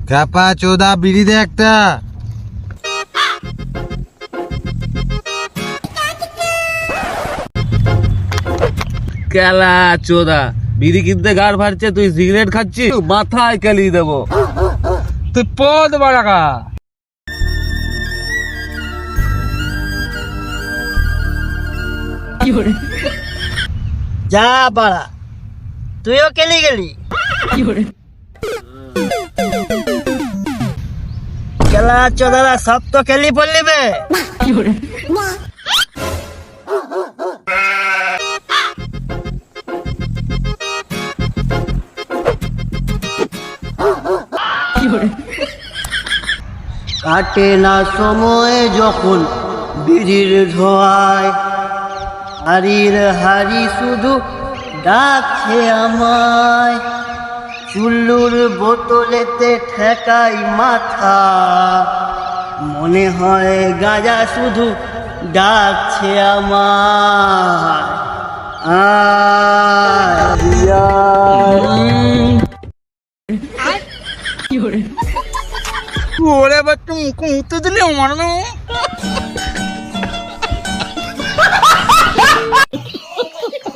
Kappa চোদা বিড়ি দে একটা। কেলা চোদা বিড়ি কিনতে গাড় ফাটছে, তুই সিগারেট খাচ্ছিস, মাথায় কেলিয়ে দেবো। তুই পদ বাড়াকা। যা পাড়া, তুইও কেলি গেলি। খেলা চোদারা সব তো খেলি পড়লি বে। কাটে না সময় যখন বিড়ির ধোয়ায়, হাড়ির হাড়ি শুধু ডাকছে আমায়। চুল্লুর বোতলেতে ঠেকাই মাথা, মনে হয় গাঁজা শুধু ডাকছে আমায়। ওরে বাচ্চা মুখ মুখতে দিলে আমার না।